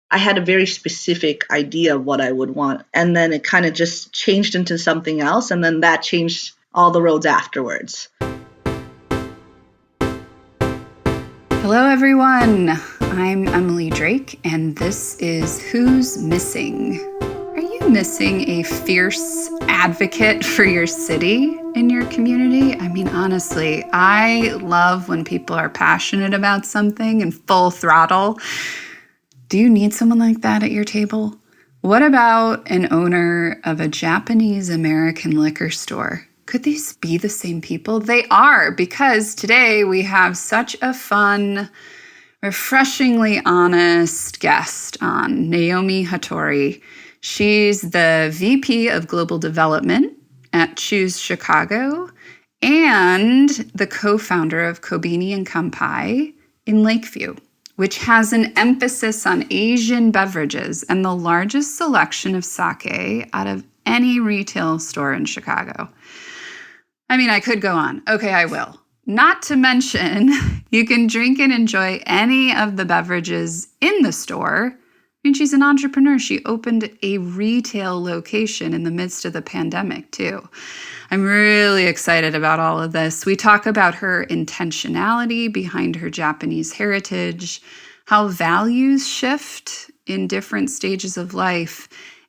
I had a very specific idea of what I would want. And then it kind of just changed into something else. And then that changed all the roads afterwards. Hello, everyone. I'm Emily Drake, and this is Who's Missing? Are you missing a fierce advocate for your city in your community? I mean, honestly, I love when people are passionate about something and full throttle. Do you need someone like that at your table? What about an owner of a Japanese American liquor store? Could these be the same people? They are, because today we have such a fun, refreshingly honest guest on, Naomi Hattori. She's the VP of Global Development at Choose Chicago and the co-founder of Kobeni and Kampai in Lakeview, which has an emphasis on Asian beverages and the largest selection of sake out of any retail store in Chicago. I mean, I could go on. Okay, I will. Not to mention, you can drink and enjoy any of the beverages in the store. I mean, she's an entrepreneur. She opened a retail location in the midst of the pandemic, too. I'm really excited about all of this. We talk about her intentionality behind her Japanese heritage, how values shift in different stages of life,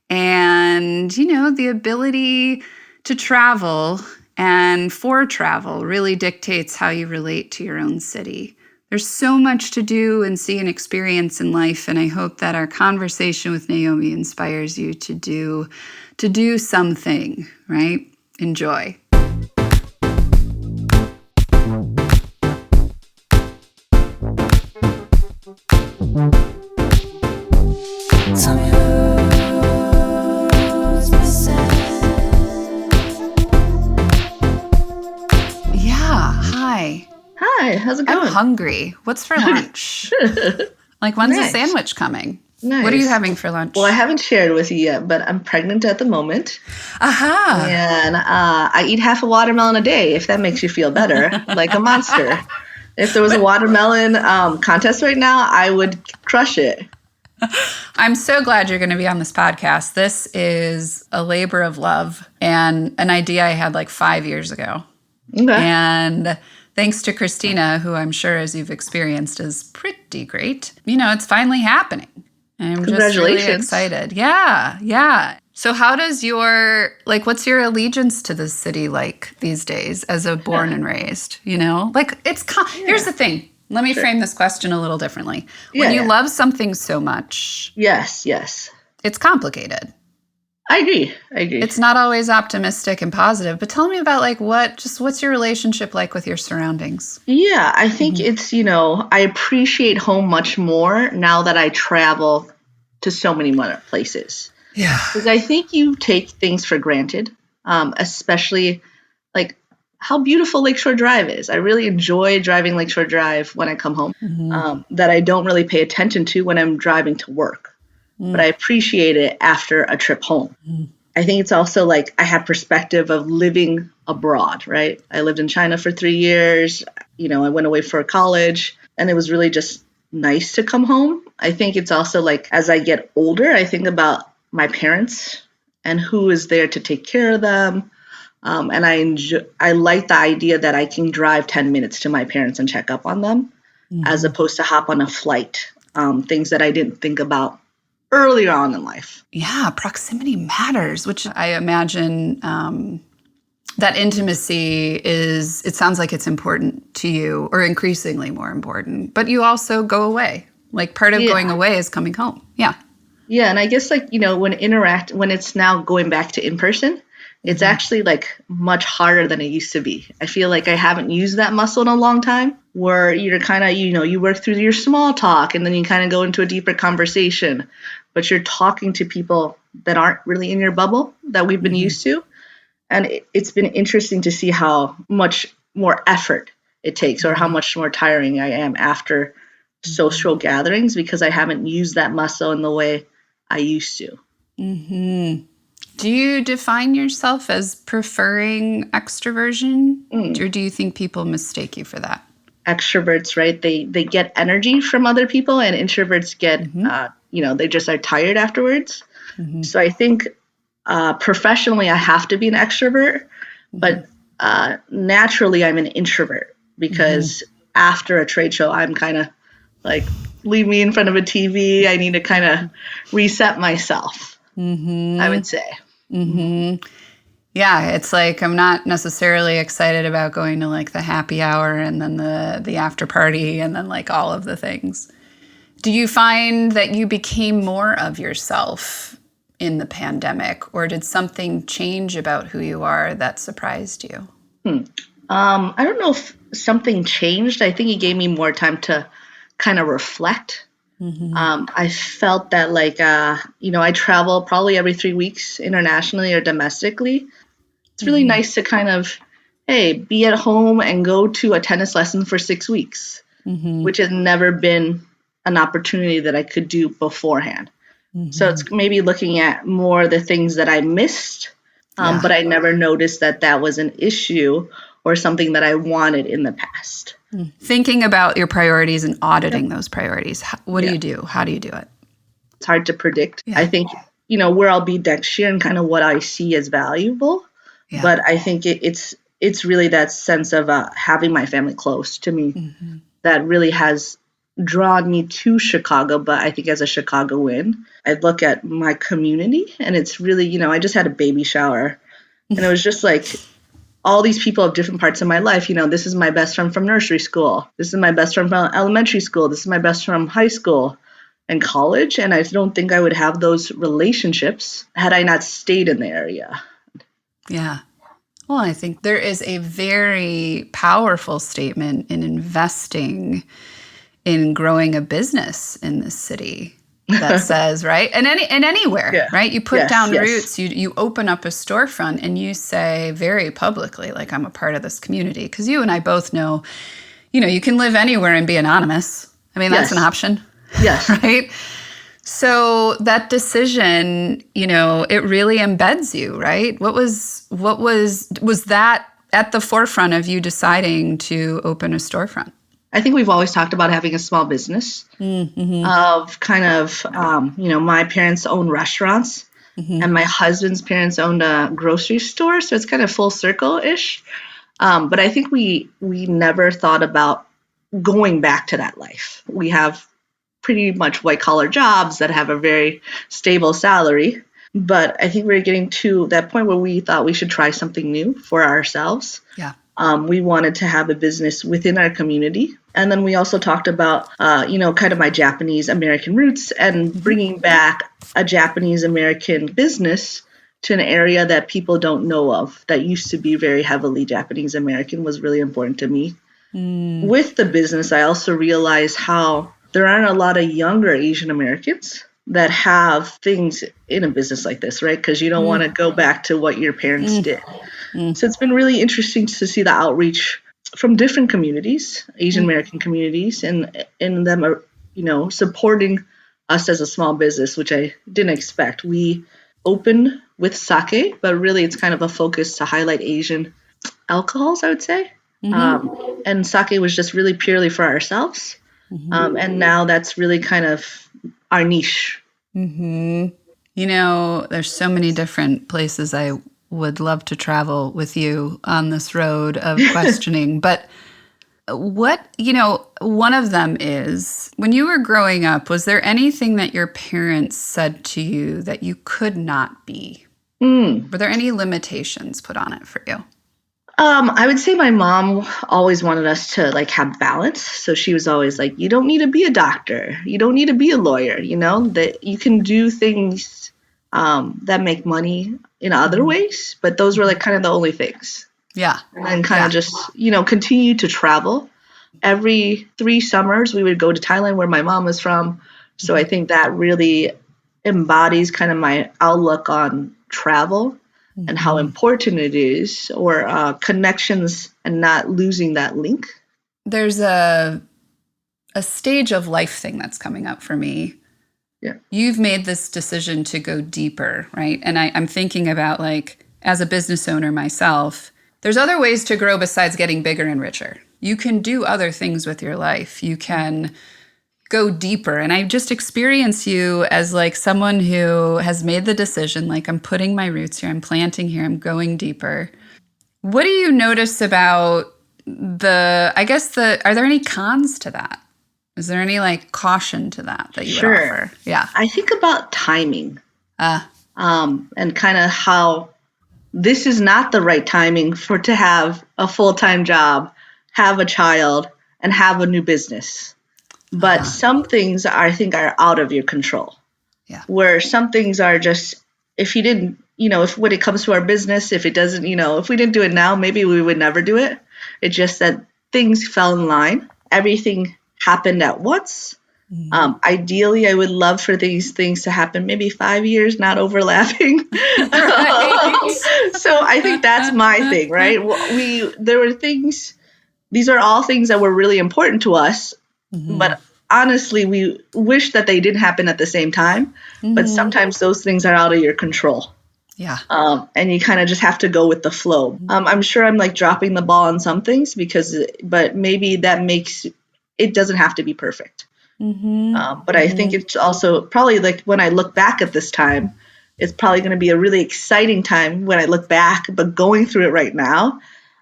and, the ability to travel and for travel really dictates how you relate to your own city. There's so much to do and see and experience in life, and I hope that our conversation with Naomi inspires you to do something, right? Enjoy. Hi, how's it going? I'm hungry. What's for lunch? When's the sandwich coming? Nice. What are you having for lunch? Well, I haven't shared with you yet, but I'm pregnant at the moment. Aha! And I eat half a watermelon a day, if that makes you feel better, like a monster. If there was a watermelon contest right now, I would crush it. I'm so glad you're going to be on this podcast. This is a labor of love and an idea I had 5 years ago. Okay. And thanks to Christina, who I'm sure, as you've experienced, is pretty great. It's finally happening. I'm just really excited. Yeah. So how does what's your allegiance to the city like these days as a born and raised, Here's the thing. Let me frame this question a little differently. When you love something so much. Yes. It's complicated. I agree. It's not always optimistic and positive, but tell me about what's your relationship like with your surroundings? Yeah, I think it's, I appreciate home much more now that I travel to so many more places. Yeah. Because I think you take things for granted, especially how beautiful Lakeshore Drive is. I really enjoy driving Lakeshore Drive when I come home, that I don't really pay attention to when I'm driving to work. But I appreciate it after a trip home. I think it's also I have perspective of living abroad, right? I lived in China for 3 years. I went away for college, and it was really just nice to come home. I think it's also as I get older, I think about my parents and who is there to take care of them. And I like the idea that I can drive 10 minutes to my parents and check up on them, as opposed to hop on a flight, things that I didn't think about earlier on in life. Yeah, proximity matters, which I imagine that intimacy it sounds like it's important to you, or increasingly more important, but you also go away. Part of going away is coming home. Yeah. Yeah, and I guess when it's now going back to in-person, it's actually much harder than it used to be. I feel I haven't used that muscle in a long time, where you're kind of, you work through your small talk and then you kind of go into a deeper conversation, but you're talking to people that aren't really in your bubble that we've been used to. And it's been interesting to see how much more effort it takes, or how much more tiring I am after social gatherings, because I haven't used that muscle in the way I used to. Do you define yourself as preferring extroversion, or do you think people mistake you for that? extroverts, right? They get energy from other people, and introverts get, they just are tired afterwards. So I think professionally, I have to be an extrovert, but naturally, I'm an introvert because after a trade show, I'm kind of like, leave me in front of a TV. I need to kind of reset myself, I would say. Yeah, it's like I'm not necessarily excited about going to like the happy hour and then the after party and then like all of the things. Do you find that you became more of yourself in the pandemic, or did something change about who you are that surprised you? I don't know if something changed. I think it gave me more time to kind of reflect. I felt that I travel probably every 3 weeks internationally or domestically. It's really nice to kind of, hey, be at home and go to a tennis lesson for 6 weeks, which has never been an opportunity that I could do beforehand. So it's maybe looking at more the things that I missed, but I never noticed that that was an issue or something that I wanted in the past. Thinking about your priorities and auditing those priorities. What do you do? How do you do it? It's hard to predict. I think, where I'll be next year and kind of what I see as valuable. But I think it's really that sense of having my family close to me that really has drawn me to Chicago. But I think as a Chicagoan, I look at my community and it's really, I just had a baby shower and it was just like all these people of different parts of my life. This is my best friend from nursery school. This is my best friend from elementary school. This is my best friend from high school and college. And I don't think I would have those relationships had I not stayed in the area. Yeah. Well, I think there is a very powerful statement in investing in growing a business in this city that says, right? And anywhere, right? You put down roots, you open up a storefront and you say very publicly, like, I'm a part of this community. Because you and I both know, you can live anywhere and be anonymous. I mean, that's an option. Yes. Right? So that decision, it really embeds you, right? What was that at the forefront of you deciding to open a storefront? I think we've always talked about having a small business of kind of, my parents own restaurants and my husband's parents owned a grocery store. So it's kind of full circle-ish. But I think we never thought about going back to that life. We have pretty much white collar jobs that have a very stable salary. But I think we're getting to that point where we thought we should try something new for ourselves. Yeah. We wanted to have a business within our community. And then we also talked about, kind of my Japanese American roots and bringing back a Japanese American business to an area that people don't know of that used to be very heavily Japanese American was really important to me. With the business, I also realized how there aren't a lot of younger Asian Americans that have things in a business like this, right? Because you don't want to go back to what your parents did. So it's been really interesting to see the outreach from different communities, Asian American communities, and them, supporting us as a small business, which I didn't expect. We opened with sake, but really it's kind of a focus to highlight Asian alcohols, I would say. And sake was just really purely for ourselves. And now that's really kind of our niche. There's so many different places I would love to travel with you on this road of questioning. But one of them is, when you were growing up, was there anything that your parents said to you that you could not be? Were there any limitations put on it for you? I would say my mom always wanted us to have balance. So she was always like, you don't need to be a doctor. You don't need to be a lawyer, that you can do things that make money in other ways. But those were kind of the only things. Yeah. And kind of just, continue to travel. Every 3 summers, we would go to Thailand where my mom was from. So I think that really embodies kind of my outlook on travel. And how important it is, or connections and not losing that link. There's a stage of life thing that's coming up for me. Yeah. You've made this decision to go deeper, right? And I'm thinking about as a business owner myself, there's other ways to grow besides getting bigger and richer. you can do other things with your life. You can go deeper. And I just experience you as like someone who has made the decision, like I'm putting my roots here, I'm planting here, I'm going deeper. What do you notice about are there any cons to that? Is there any like caution to that you would Sure. offer? Yeah. I think about timing, Uh, and kind of how this is not the right timing for to have a full-time job, have a child, and have a new business. But some things I think are out of your control. Yeah. Where some things are just, if you didn't, if when it comes to our business, if it doesn't, if we didn't do it now, maybe we would never do it. It's just that things fell in line. Everything happened at once. Ideally, I would love for these things to happen maybe 5 years, not overlapping. Right. So I think that's my thing, right? There were things. These are all things that were really important to us, but honestly, we wish that they didn't happen at the same time. But sometimes those things are out of your control. Yeah. And you kind of just have to go with the flow. I'm sure I'm like dropping the ball on some things but maybe that makes it doesn't have to be perfect. But I think it's also probably like when I look back at this time, it's probably going to be a really exciting time when I look back. But going through it right now,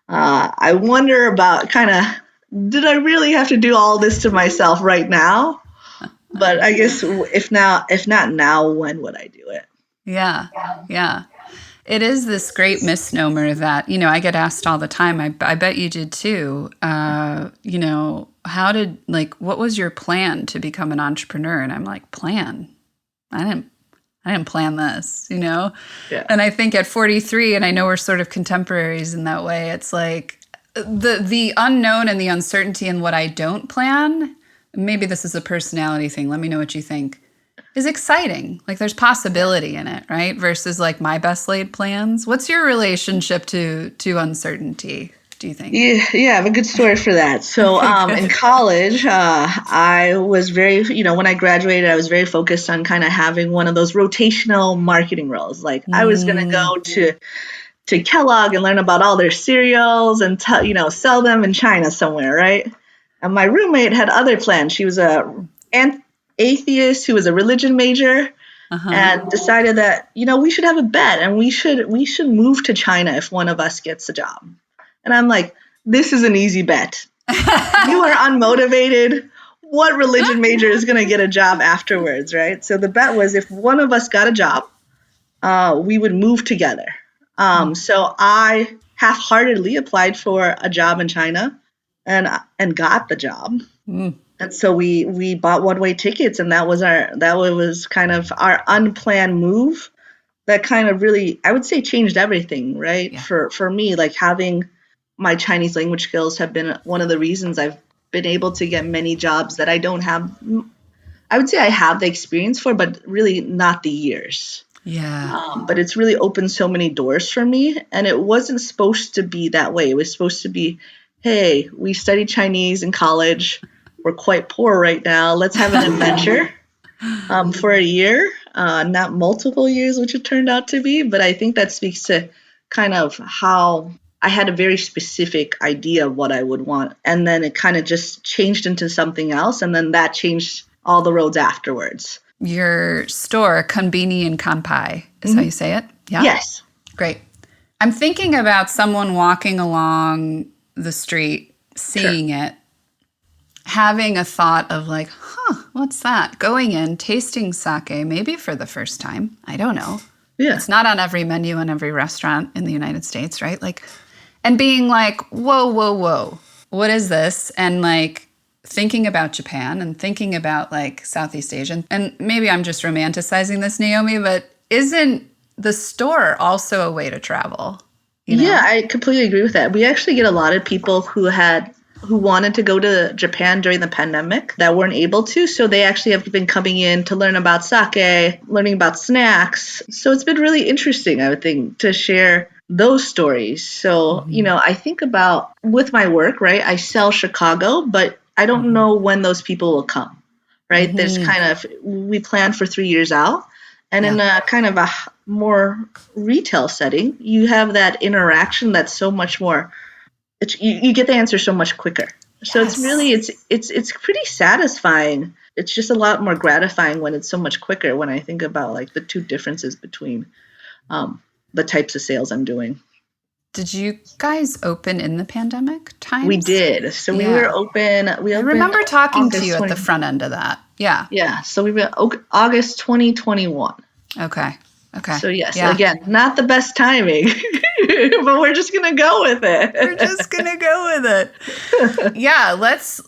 I wonder about did I really have to do all this to myself right now? But I guess if not now, when would I do it? Yeah. Yeah. It is this great misnomer that, I get asked all the time. I bet you did too. What was your plan to become an entrepreneur? And I'm like, plan? I didn't plan this, Yeah. And I think at 43, and I know we're sort of contemporaries in that way, it's like the unknown and the uncertainty in what I don't plan. Maybe this is a personality thing. Let me know what you think. Is exciting. Like there's possibility in it, right? Versus like my best laid plans. What's your relationship to uncertainty, do you think? Yeah, I have a good story for that. So in college, I was very, when I graduated, I was very focused on kind of having one of those rotational marketing roles. Like I was going to go to Kellogg and learn about all their cereals and, sell them in China somewhere, right? And my roommate had other plans. She was an atheist who was a religion major. And decided that we should have a bet and we should move to China if one of us gets a job. And I'm like, this is an easy bet. You are unmotivated. What religion major is going to get a job afterwards, right? So the bet was if one of us got a job, we would move together. So I half-heartedly applied for a job in China and got the job. And so we bought one-way tickets, and that was kind of our unplanned move that kind of really, I would say, changed everything, right? Yeah. For me, like having my Chinese language skills have been one of the reasons I've been able to get many jobs that I don't have. I would say I have the experience for, but really not the years. Yeah. But it's really opened so many doors for me, and it wasn't supposed to be that way. It was supposed to be, hey, we studied Chinese in college. We're quite poor right now. Let's have an adventure for a year, not multiple years, which it turned out to be. But I think that speaks to kind of how I had a very specific idea of what I would want. And then it kind of just changed into something else. And then that changed all the roads afterwards. Your store, Konbini and Kanpai, is how you say it? Yeah? Yes. Great. I'm thinking about someone walking along the street, seeing it, having a thought of like, what's that? Going in, tasting sake, maybe for the first time. I don't know. Yeah. It's not on every menu in every restaurant in the United States, right? Like, and being like, whoa, what is this? And like thinking about Japan and thinking about like Southeast Asia. And maybe I'm just romanticizing this, Naomi, but isn't the store also a way to travel? Yeah, I completely agree with that. We actually get a lot of people who wanted to go to Japan during the pandemic that weren't able to. So they actually have been coming in to learn about sake, learning about snacks. So it's been really interesting, I would think, to share those stories. So, I think about with my work, right? I sell Chicago, but I don't know when those people will come, right? There's we plan for 3 years out. And in a kind of a more retail setting, you have that interaction that's so much more you get the answer so much quicker. So it's really Yes. it's pretty satisfying. It's just a lot more gratifying when it's so much quicker when I think about like the two differences between um, the types of sales I'm doing. Did you guys open in the pandemic We times? did. So we were Yeah. open. We I opened remember talking to August you at the 20. front end of that. Yeah. Yeah. So we were August 2021. Okay. Okay. So yes, Yeah. again, not the best timing, but we're just gonna go with We're just it. gonna go with it. Yeah, let's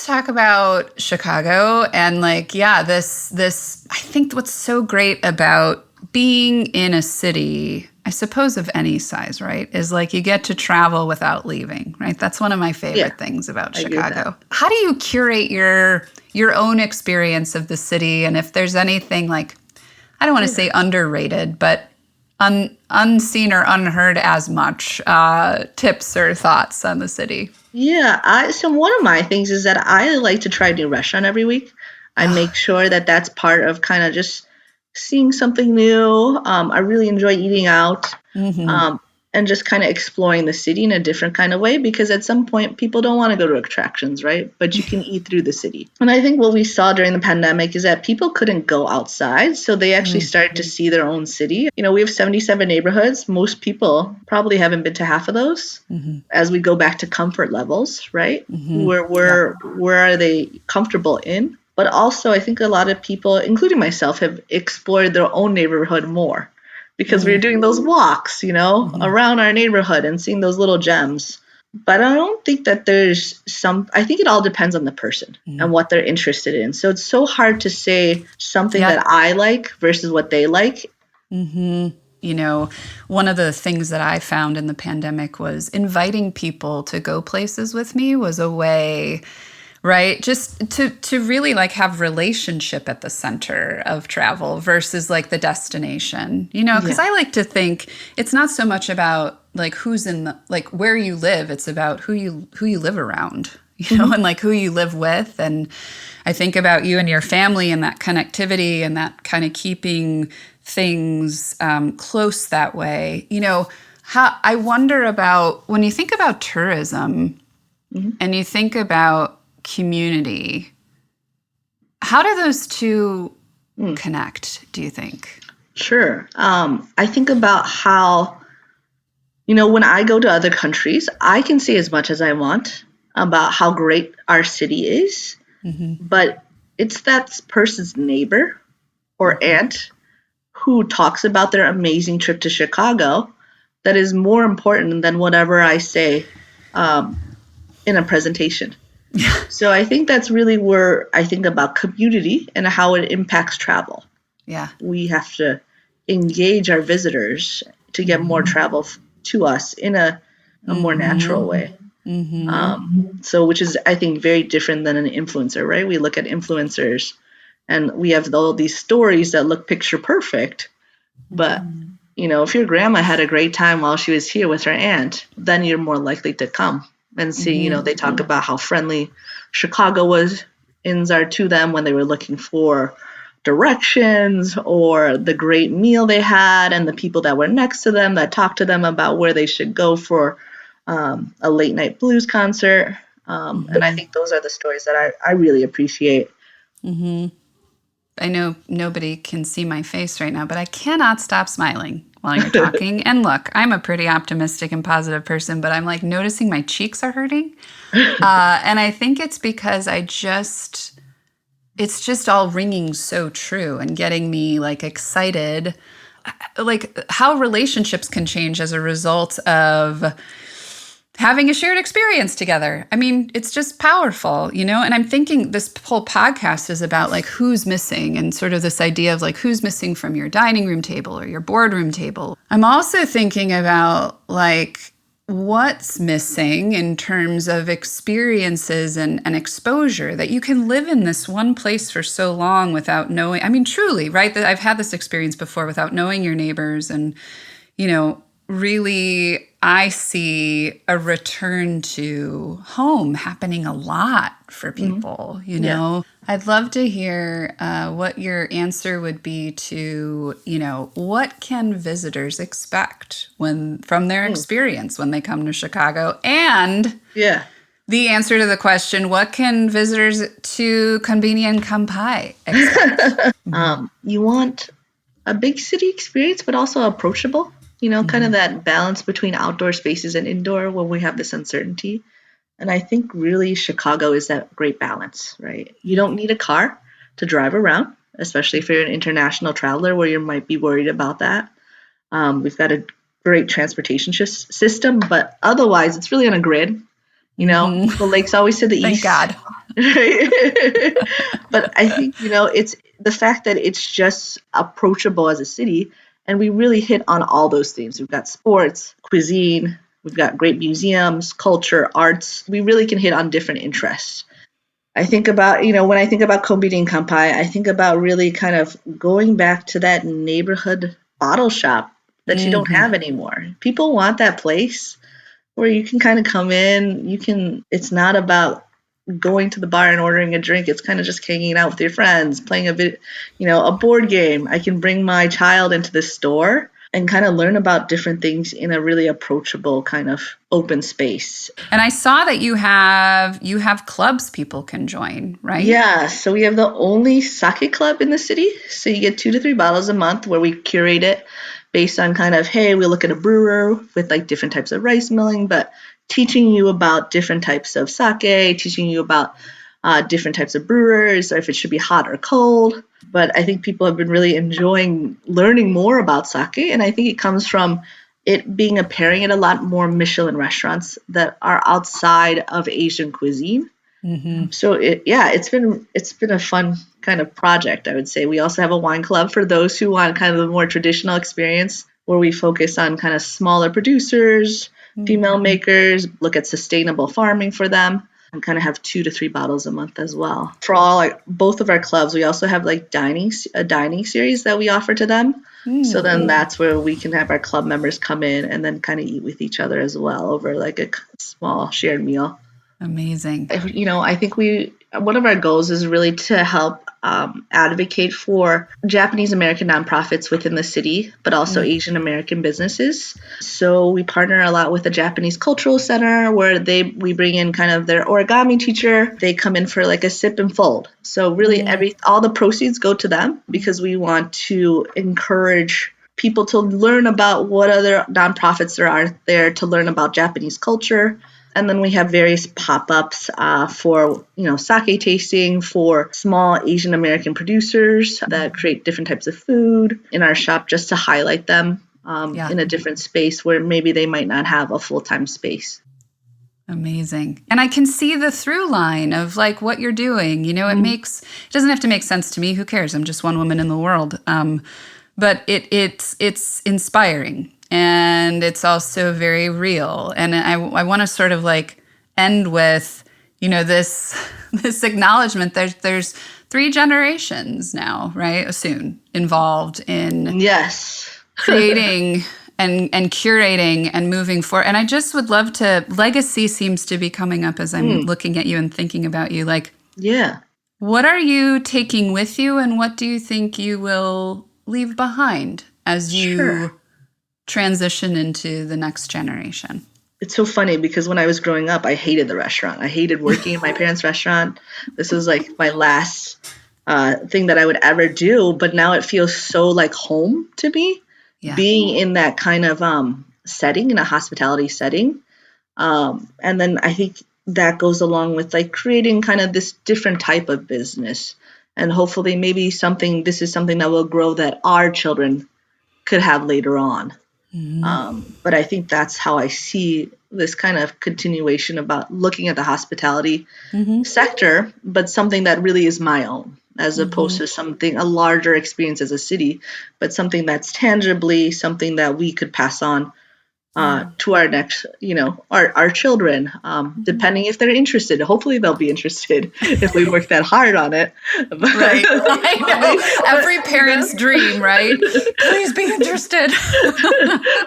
talk about Chicago and like this I think what's so great about being in a city, I suppose of any size, right, is like you get to travel without leaving, right? That's one of my Yeah, favorite things about I agree with that. Chicago. How do you curate your own experience of the city, and if there's anything like, I don't want to Yeah. say underrated, but unseen or unheard as much tips or thoughts on the city? Yeah, so one of my things is that I like to try a new restaurant every week. I Oh, make sure that that's part of kind of just seeing something new. I really enjoy eating out, mm-hmm. um, and just kind of exploring the city in a different kind of way because at some point people don't want to go to attractions, right? But you can eat through the city. And I think what we saw during the pandemic is that people couldn't go outside, so they actually started to see their own city. We have 77 neighborhoods. Most people probably haven't been to half of those Mm-hmm. as we go back to comfort levels, right? Mm-hmm. Where Yep. where are they comfortable in? But also, I think a lot of people, including myself, have explored their own neighborhood more because we were doing those walks, Mm-hmm. around our neighborhood and seeing those little gems. But I don't think that I think it all depends on the person and what they're interested in. So it's so hard to say something Yep. that I like versus what they like. Mm-hmm. You know, one of the things that I found in the pandemic was inviting people to go places with me was a way, right? Just to really like have relationship at the center of travel versus like the destination. Because Yeah. I like to think it's not so much about like who's in the like where you live, it's about who you live around. Hmm. And like who you live with. And I think about you and your family and that connectivity and that kind of keeping things close that way. How I wonder about when you think about tourism Hmm. and you think about community, how do those two connect, do you think? Sure. I think about how, when I go to other countries, I can say as much as I want about how great our city is, Mm-hmm. but it's that person's neighbor or Mm-hmm. aunt who talks about their amazing trip to Chicago that is more important than whatever I say um, in a presentation. So I think that's really where I think about community and how it impacts travel. Yeah. We have to engage our visitors to get more Mm-hmm. travel to us in a more Mm-hmm. natural way. Mm-hmm. So, which is, I think, very different than an influencer, right? We look at influencers and we have all these stories that look picture perfect. But, if your grandma had a great time while she was here with her aunt, then you're more likely to come and see, Mm-hmm. they talk about how friendly Chicago was ins are to them when they were looking for directions or the great meal they had and the people that were next to them that talked to them about where they should go for a late night blues concert. And I Mm-hmm. think those are the stories that I really appreciate. Mm-hmm. I know nobody can see my face right now, but I cannot stop smiling while you're talking. And look, I'm a pretty optimistic and positive person, but I'm like noticing my cheeks are hurting. And I think it's because it's just all ringing so true and getting me like excited. Like how relationships can change as a result of having a shared experience together. I mean, it's just powerful, And I'm thinking this whole podcast is about like who's missing and sort of this idea of like who's missing from your dining room table or your boardroom table. I'm also thinking about like what's missing in terms of experiences and exposure that you can live in this one place for so long without knowing. I mean, truly, right? That I've had this experience before without knowing your neighbors and, you know, really, I see a return to home happening a lot for Mhm. people, Yeah. I'd love to hear what your answer would be to, what can visitors expect from their Mm. experience when they come to Chicago? And Yeah. the answer to the question, what can visitors to Convenient Kampai expect? You want a big city experience, but also approachable. Kind of that balance between outdoor spaces and indoor when we have this uncertainty. And I think really Chicago is that great balance, right? You don't need a car to drive around, especially if you're an international traveler where you might be worried about that. We've got a great transportation system, but otherwise it's really on a grid. The lake's always to the Thank east, God. right? But I think, it's the fact that it's just approachable as a city, and we really hit on all those themes. We've got sports, cuisine, we've got great museums, culture, arts. We really can hit on different interests. I think about, when I think about Kombi Kampai, I think about really kind of going back to that neighborhood bottle shop that you don't have anymore. People want that place where you can kind of come in, it's not about going to the bar and ordering a drink. It's kind of just hanging out with your friends, playing a board game. I can bring my child into the store and kind of learn about different things in a really approachable kind of open space. And I saw that you have clubs people can join, right? Yeah, so we have the only sake club in the city. So you get 2 to 3 bottles a month where we curate it based on kind of, hey, we look at a brewer with like different types of rice milling, but teaching you about different types of sake, teaching you about different types of brewers, or if it should be hot or cold. But I think people have been really enjoying learning more about sake, and I think it comes from it being a pairing at a lot more Michelin restaurants that are outside of Asian cuisine. So it's been a fun kind of project, I would say. We also have a wine club for those who want kind of the more traditional experience where we focus on kind of smaller producers, female makers, look at sustainable farming for them, and kind of have 2 to 3 bottles a month as well. For all like both of our clubs, we also have like a dining series that we offer to them. So then that's where we can have our club members come in and then kind of eat with each other as well over like a small shared meal. Amazing. I think one of our goals is really to help advocate for Japanese American nonprofits within the city, but also Asian American businesses. So we partner a lot with the Japanese Cultural Center, where we bring in kind of their origami teacher. They come in for like a sip and fold. So really, all the proceeds go to them because we want to encourage people to learn about what other nonprofits there are there to learn about Japanese culture. And then we have various pop-ups for, sake tasting for small Asian American producers that create different types of food in our shop just to highlight them Yeah. in a different space where maybe they might not have a full-time space. Amazing. And I can see the through line of like what you're doing. It doesn't have to make sense to me. Who cares? I'm just one woman in the world. But it's inspiring, and it's also very real. And I want to sort of like end with, this this acknowledgement. There's 3 generations now, right? Soon involved in Yes. creating and curating and moving forward. And I just would love to. Legacy seems to be coming up as I'm looking at you and thinking about you. Like, Yeah. what are you taking with you, and what do you think you will leave behind as you Sure. transition into the next generation? It's so funny because when I was growing up, I hated the restaurant. I hated working in my parents' restaurant. This was like my last thing that I would ever do, but now it feels so like home to me, Yeah. being in that kind of setting, in a hospitality setting. And then I think that goes along with like creating kind of this different type of business. And hopefully maybe this is something that will grow that our children could have later on. But I think that's how I see this kind of continuation about looking at the hospitality sector, but something that really is my own, as opposed to a larger experience as a city, but something that's tangibly something that we could pass on to our next, our children, depending if they're interested. Hopefully they'll be interested if we work that hard on it. But, right. I know. Every parent's dream, right? Please be interested.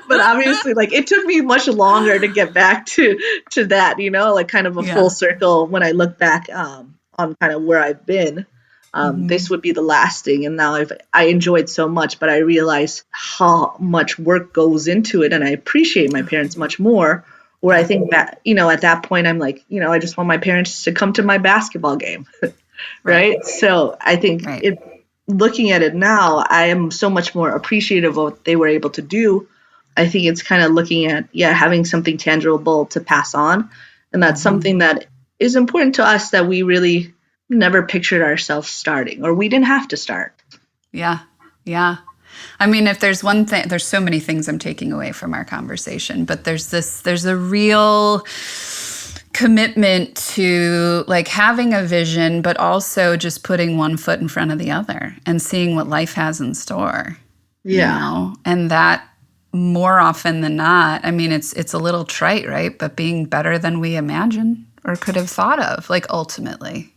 But obviously, like, it took me much longer to get back to that, like kind of a full circle when I look back on kind of where I've been. This would be the last thing, and now I enjoyed so much, but I realize how much work goes into it, and I appreciate my parents much more. Where I think that, at that point, I'm like, I just want my parents to come to my basketball game, right? So I think looking at it now, I am so much more appreciative of what they were able to do. I think it's kind of looking at, having something tangible to pass on, and that's something that is important to us that we really never pictured ourselves starting, or we didn't have to start. Yeah. I mean, if there's one thing, there's so many things I'm taking away from our conversation, but there's a real commitment to like having a vision, but also just putting one foot in front of the other and seeing what life has in store. Yeah. And that more often than not, I mean, it's a little trite, right? But being better than we imagine or could have thought of, like, ultimately,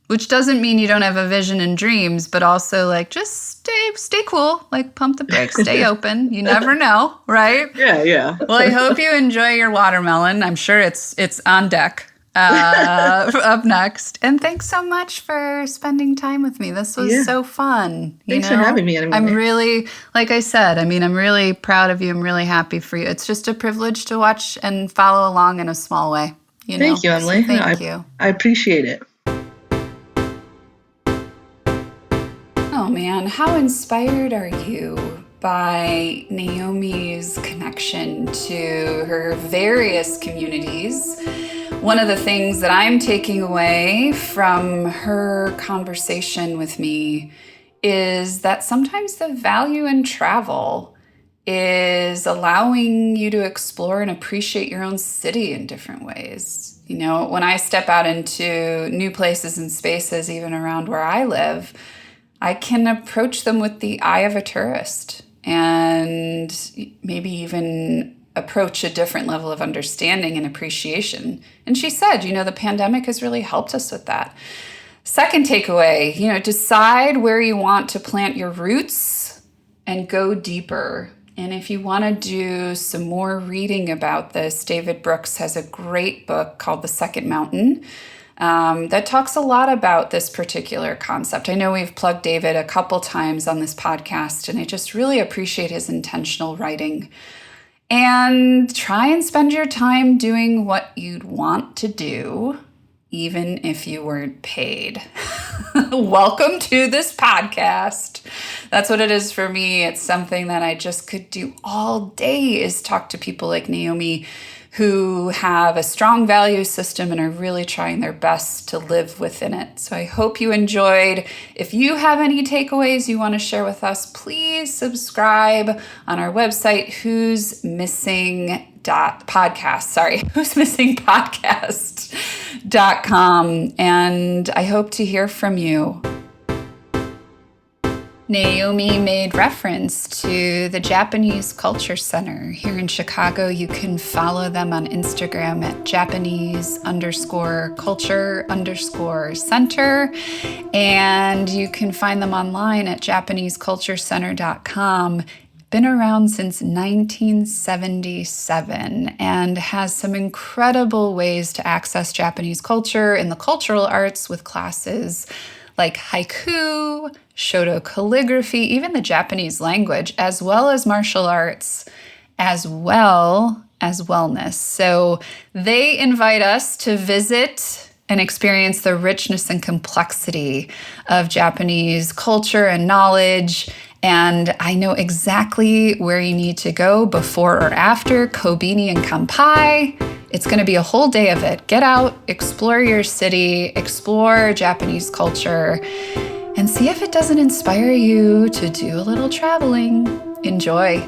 which doesn't mean you don't have a vision and dreams, but also like just stay cool, like pump the brakes, stay open. You never know, right? Yeah. Well, I hope you enjoy your watermelon. I'm sure it's on deck up next. And thanks so much for spending time with me. This was so fun. Thanks for having me. I'm really, like I said, I'm really proud of you. I'm really happy for you. It's just a privilege to watch and follow along in a small way. Thank you, Emily. So thank you. I appreciate it. Oh man, how inspired are you by Naomi's connection to her various communities? One of the things that I'm taking away from her conversation with me is that sometimes the value in travel is allowing you to explore and appreciate your own city in different ways. When I step out into new places and spaces, even around where I live, I can approach them with the eye of a tourist and maybe even approach a different level of understanding and appreciation. And she said, the pandemic has really helped us with that. Second takeaway, decide where you want to plant your roots and go deeper. And if you want to do some more reading about this, David Brooks has a great book called The Second Mountain that talks a lot about this particular concept. I know we've plugged David a couple times on this podcast, and I just really appreciate his intentional writing. And try and spend your time doing what you'd want to do, even if you weren't paid. Welcome to this podcast. That's what it is for me. It's something that I just could do all day, is talk to people like Naomi who have a strong value system and are really trying their best to live within it. So I hope you enjoyed. If you have any takeaways you want to share with us, please subscribe on our website, who'smissingpodcast.com. And I hope to hear from you. Naomi made reference to the Japanese Culture Center here in Chicago. You can follow them on Instagram at Japanese_culture_center. And you can find them online at JapaneseCultureCenter.com. Been around since 1977 and has some incredible ways to access Japanese culture in the cultural arts with classes like haiku, Shoto calligraphy, even the Japanese language, as well as martial arts, as well as wellness. So they invite us to visit and experience the richness and complexity of Japanese culture and knowledge. And I know exactly where you need to go before or after Kobini and Kanpai. It's going to be a whole day of it. Get out, explore your city, explore Japanese culture, and see if it doesn't inspire you to do a little traveling. Enjoy.